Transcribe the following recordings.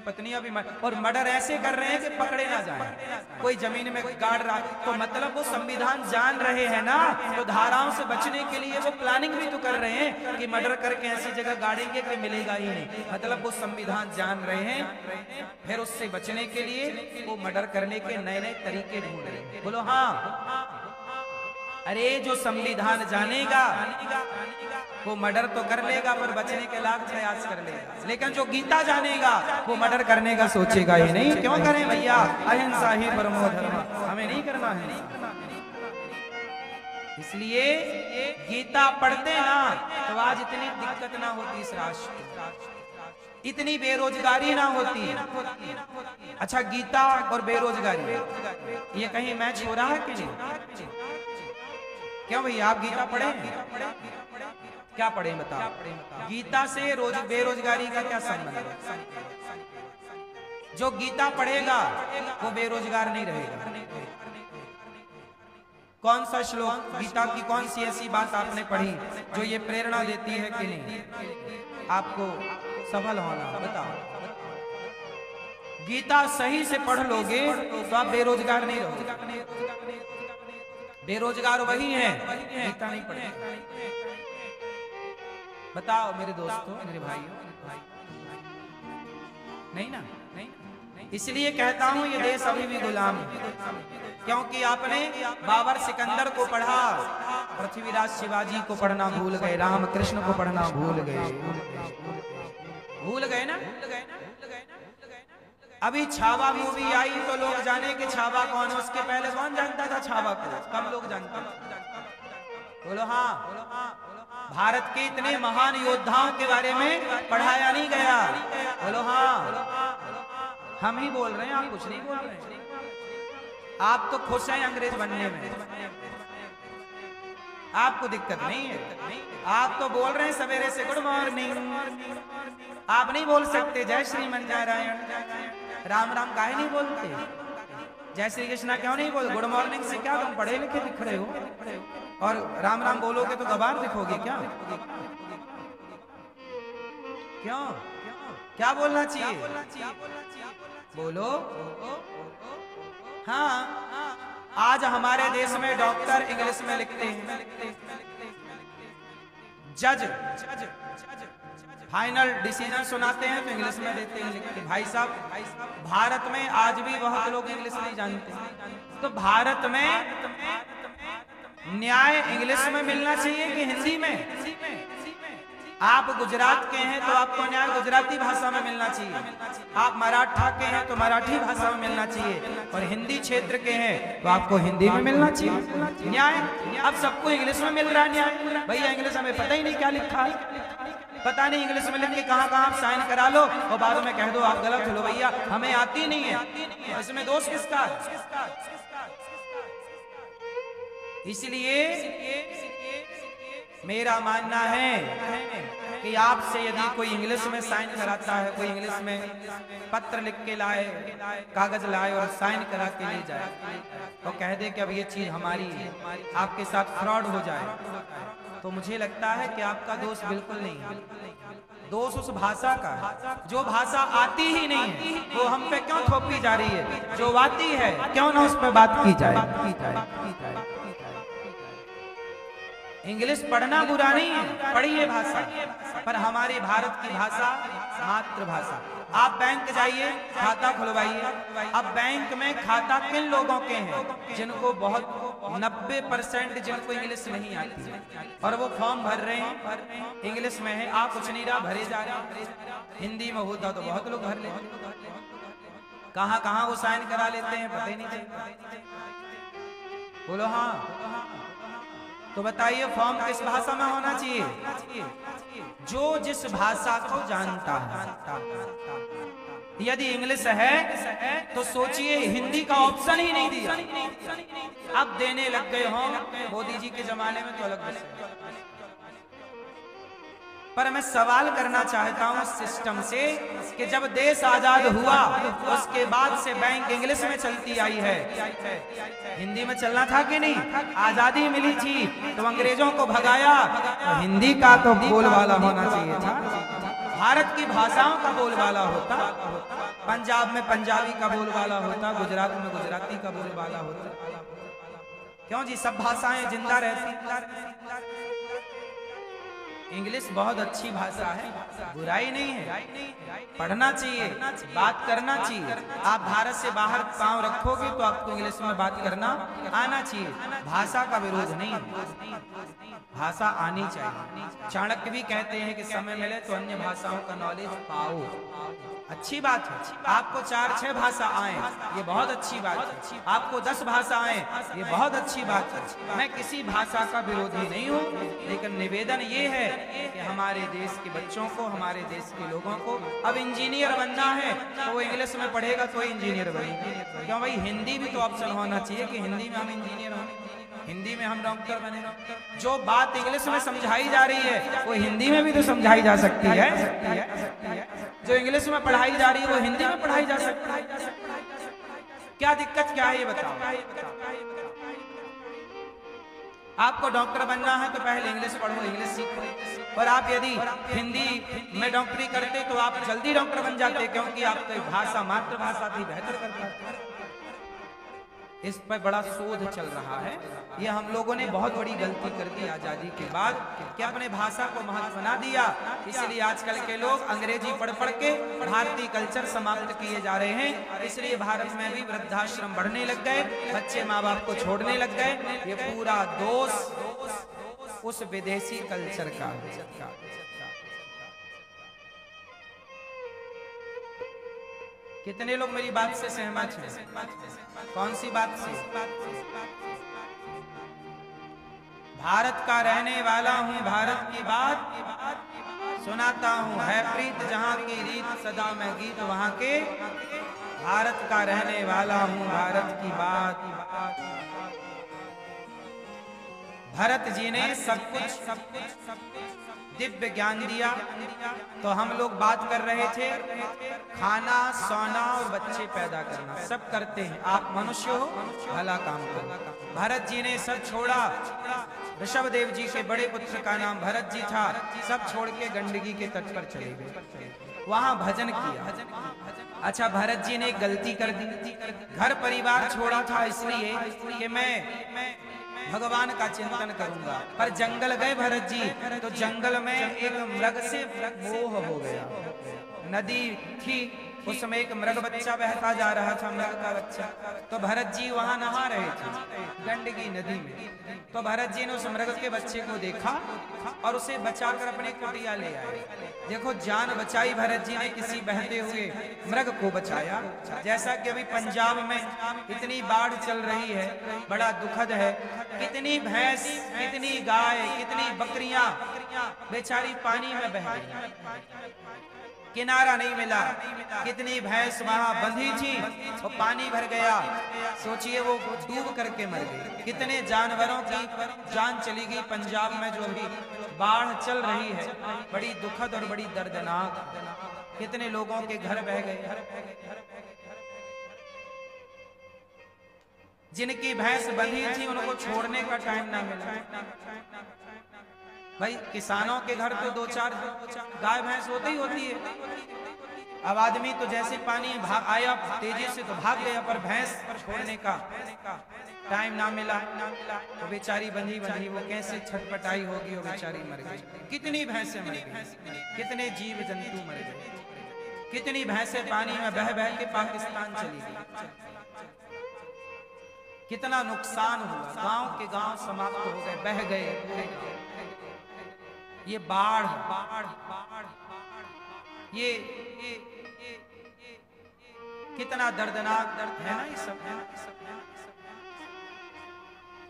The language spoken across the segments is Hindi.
पत्नियां भी और मर्डर ऐसे कर रहे हैं कि पकड़े ना जाए, कोई जमीन में गाड़ रहा, तो मतलब वो संविधान जान रहे हैं ना, तो धाराओं से बचने के लिए वो प्लानिंग भी तो कर रहे हैं कि मर्डर करके ऐसी जगह गाड़ेंगे कि मिलेगा ही नहीं। मतलब वो संविधान जान रहे हैं, फिर उससे बचने के लिए वो मर्डर करने के नए नए तरीके ढूंढ रहे हैं। बोलो हाँ। अरे जो संविधान जानेगा वो मर्डर तो कर लेगा पर बचने के लाख प्रयास कर लेगा, लेकिन जो गीता जानेगा वो मर्डर करने का सोचेगा ही नहीं। क्यों करें भैया, अहिंसा ही परमो धर्म, हमें नहीं करना है। इसलिए गीता पढ़ते ना तो आज इतनी दिक्कत ना होती इस राष्ट्र को, इतनी बेरोजगारी ना होती। अच्छा, गीता और बेरोजगारी ये कहीं मैच हो रहा है कि नहीं? क्यों भैया, आप गीता पढ़े हैं? क्या पढ़े बताओ? गीता से बेरोजगारी का क्या संबंध है? जो गीता पढ़ेगा वो बेरोजगार नहीं रहेगा। कौन सा श्लोक, गीता की कौन सी ऐसी बात आपने पढ़ी जो ये प्रेरणा देती है कि नहीं आपको सफल होना? बताओ। गीता सही से पढ़ लोगे तो आप बेरोजगार नहीं रहोगे। बेरोजगार वही है गीता नहीं पढ़े। बताओ मेरे दोस्तों, मेरे भाइयों, नहीं ना, नहीं। इसलिए कहता हूं ये देश अभी भी गुलाम है, क्योंकि आपने बाबर सिकंदर को पढ़ा, पृथ्वीराज शिवाजी को पढ़ना भूल गए, राम कृष्ण को पढ़ना भूल गए ना। अभी छावा मूवी आई तो लोग जाने कि छावा कौन है, उसके पहले कौन जानता था छावा को? कम लोग जानते थे। बोलो हाँ। भारत के इतने महान योद्धाओं के बारे में पढ़ाया नहीं गया। बोलो हाँ। हम ही बोल रहे हैं, आप कुछ नहीं बोल रहे हैं। आप तो खुश हैं अंग्रेज बनने में, आपको दिक्कत नहीं है। आप तो बोल रहे हैं सवेरे से गुड मॉर्निंग, आप नहीं बोल सकते जय श्रीमन नारायण, राम राम काहे नहीं बोलते? जय श्री कृष्णा क्यों नहीं बोलते? गुड मॉर्निंग से क्या तुम पढ़े लिखे दिख रहे हो? और राम राम बोलोगे तो गवार दिखोगे क्या? क्यों? क्या बोलना चाहिए? बोलो हाँ। आज हमारे देश में डॉक्टर इंग्लिश में लिखते हैं, जज फाइनल डिसीजन सुनाते हैं तो इंग्लिश में देते हैं लिख के। भाई साहब, भारत में आज भी बहुत लोग इंग्लिश नहीं जानते, तो भारत में न्याय इंग्लिश में मिलना चाहिए कि हिंदी में? आप गुजरात के हैं तो आपको न्याय गुजराती भाषा में मिलना चाहिए, आप मराठा के हैं तो मराठी भाषा में मिलना चाहिए, और हिंदी क्षेत्र के हैं तो आपको हिंदी में मिलना चाहिए न्याय। अब सबको इंग्लिश में मिल रहा है न्याय। भैया इंग्लिश हमें पता ही नहीं क्या लिखा है, पता नहीं इंग्लिश में लिख के कहाँ आप साइन करा लो और बाद में कह दो आप गलत हो। भैया हमें आती नहीं है, इसमें दोष किसका है? इसलिए मेरा मानना है कि आपसे यदि कोई इंग्लिश में साइन कराता है, कोई इंग्लिश में पत्र लिख के लाए, कागज लाए और साइन करा के ले जाए तो कह दे कि अब ये चीज हमारी है, आपके साथ फ्रॉड हो जाए, तो मुझे लगता है कि आपका दोष बिल्कुल नहीं है। दोष उस भाषा का है। जो भाषा आती ही नहीं है वो हम पे क्यों थोपी जा रही है? जो आती है क्यों ना उस पर बात की जाए। इंग्लिश पढ़ना बुरा नहीं है, पढ़िए भाषा, पर हमारी भारत की भाषा मातृभाषा। आप बैंक जाइए, खाता खुलवाइए। अब बैंक में खाता किन लोगों के हैं? जिनको बहुत 90% जिनको इंग्लिश नहीं आती है, और वो फॉर्म भर रहे हैं इंग्लिश में है। आप कुछ नहीं रहा, भरे जा रहे, हिंदी में होता तो बहुत लोग भर लेते। कहाँ कहाँ वो साइन करा लेते हैं पता ही नहीं चलता। बोलो हाँ। तो बताइए फॉर्म किस भाषा में होना चाहिए? जो जिस भाषा को जानता है। यदि इंग्लिश है तो सोचिए हिंदी का ऑप्शन ही नहीं दिया, अब देने लग गए हो। मोदी जी के जमाने में तो अलग विषय, पर मैं सवाल करना चाहता हूं सिस्टम से कि जब देश आजाद हुआ उसके बाद से बैंक इंग्लिश में चलती आई है, हिंदी में चलना था कि नहीं? आजादी मिली थी तो अंग्रेजों को भगाया, तो हिंदी का तो बोलबाला होना चाहिए था, भारत की भाषाओं का बोलबाला होता। पंजाब में पंजाबी का बोलबाला होता, गुजरात में गुजराती का बोलबाला होता। क्यों जी, सब भाषाएं जिंदा रहती। इंग्लिश बहुत अच्छी भाषा है, बुराई नहीं है, पढ़ना चाहिए, बात करना चाहिए। आप भारत से बाहर पांव रखोगे तो आपको इंग्लिश में बात करना आना चाहिए। भाषा का विरोध नहीं है, भाषा आनी चाहिए। चाणक्य भी कहते हैं कि समय मिले तो अन्य भाषाओं का नॉलेज पाओ। अच्छी बात है, आपको 4-6 भाषा आए ये बहुत अच्छी बात है, आपको 10 भाषा आए ये बहुत अच्छी बात है। मैं किसी भाषा का विरोधी नहीं हूँ, लेकिन निवेदन ये है कि हमारे देश के बच्चों को, हमारे देश के लोगों को अब इंजीनियर बनना है तो वो इंग्लिश में पढ़ेगा तो इंजीनियर बनेगा। क्यों भाई, हिंदी भी तो ऑप्शन होना चाहिए कि हिंदी में हम इंजीनियर हों, हिंदी में हम डॉक्टर बने। जो बात इंग्लिश में समझाई जा रही है वो हिंदी में भी तो समझाई जा सकती है। जो इंग्लिश में पढ़ाई जा रही है वो हिंदी में पढ़ाई जा सकती है। क्या दिक्कत क्या है ये बताओ। आपको डॉक्टर बनना है तो पहले इंग्लिश पढ़ो, इंग्लिश सीखो। और आप यदि हिंदी में डॉक्टरी करते तो आप जल्दी डॉक्टर बन जाते, क्योंकि आपकी भाषा मातृभाषा थी, बेहतर कर पाते। इस पर बड़ा शोध चल रहा है। ये हम लोगों ने बहुत बड़ी गलती कर दी आजादी के बाद कि अपने भाषा को महत्व ना दिया। इसलिए आजकल के लोग अंग्रेजी पढ़ पढ़ के भारतीय कल्चर समाप्त किए जा रहे हैं। इसलिए भारत में भी वृद्धाश्रम बढ़ने लग गए, बच्चे माँ बाप को छोड़ने लग गए। ये पूरा दोष उस विदेशी कल्चर का। कितने लोग मेरी बात से सहमत हैं? कौन सी बात से? भारत का रहने वाला हूँ, भारत की बात सुनाता हूँ। है प्रीत जहाँ की रीत, सदा मैं गीत वहाँ के। भारत का रहने वाला हूँ, भारत की बात। भरत जी ने सब कुछ दिव्य ज्ञान दिया। तो हम लोग बात कर रहे थे खाना, सोना और बच्चे पैदा करना, सब करते हैं। आप मनुष्य हो, भला काम करो। भरत जी ने सब छोड़ा। ऋषभ देव जी के बड़े पुत्र का नाम भरत जी था। सब छोड़ के गंडकी के तट पर चले गए, वहां भजन किया। अच्छा, भरत जी ने एक गलती कर दी। घर परिवार छोड़ा था इसलिए कि मैं भगवान का चिंतन करूंगा। पर जंगल गए भरत जी तो जंगल में एक मृग से मोह हो गया। नदी थी, उसमें एक मृग बच्चा बहता जा रहा था, मृग का बच्चा। तो भरत जी वहां नहा रहे थे गंडकी नदी में। तो भरत जी ने उस मृग के बच्चे को देखा और उसे बचाकर अपने कुटिया ले आए। देखो, जान बचाई भरत जी ने, किसी बहते हुए मृग को बचाया। जैसा कि अभी पंजाब में इतनी बाढ़ चल रही है, बड़ा दुखद है। कितनी भैंस, कितनी गाय, कितनी बकरियां बेचारी पानी में बह गई, किनारा नहीं मिला। कितनी भैंस वहां बंधी थी, वो पानी भर गया, सोचिए वो डूब करके मर गई। कितने जानवरों की जान चली गई। पंजाब में जो अभी बाढ़ चल रही है, बड़ी दुखद और बड़ी दर्दनाक। कितने लोगों के घर बह गए। जिनकी भैंस बंधी थी उनको छोड़ने का टाइम ना मिला। भाई, किसानों के घर तो 2-4 गाय भैंस होती ही होती है। अब आदमी तो जैसे पानी आया तेजी से तो भाग गया, पर भैंस छोड़ने का टाइम ना मिला। तो बेचारी बंधी वो कैसे छटपटाई होगी, वो बेचारी मर गई। कितनी भैंसें मर गई, कितने जीव जंतु मर गए, कितनी भैंसें पानी में बह बह के पाकिस्तान चली गई। कितना नुकसान हुआ, गांव के गांव समाप्त हो गए, बह गए। ये बाढ़ ये कितना दर्दनाक दर्द है ना, ये सब।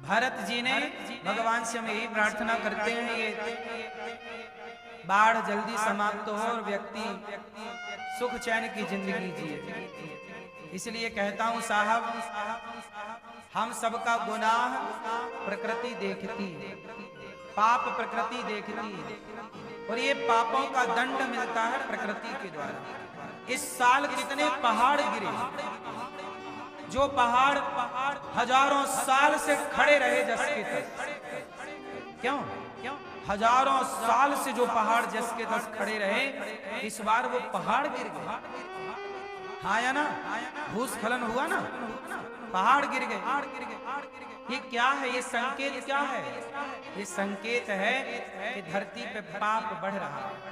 भरत जी ने भगवान से हम यही प्रार्थना करते हैं, ये बाढ़ जल्दी समाप्त हो और व्यक्ति सुख चैन की जिंदगी जिए। इसलिए कहता हूं साहब, हम सबका गुनाह प्रकृति देखती है, पाप प्रकृति देखती है, और ये पापों का दंड मिलता है प्रकृति के द्वारा। इस साल कितने पहाड़ गिरे, जो पहाड़ हजारों साल से खड़े रहे जस के तस। क्यों? हजारों साल से जो पहाड़ जस के तस खड़े रहे, इस बार वो पहाड़ गिर गए। आया ना, भूस्खलन हुआ ना, पहाड़ गिर गए। ये क्या है? ये संकेत क्या है? ये संकेत है कि धरती पे पाप बढ़ रहा है।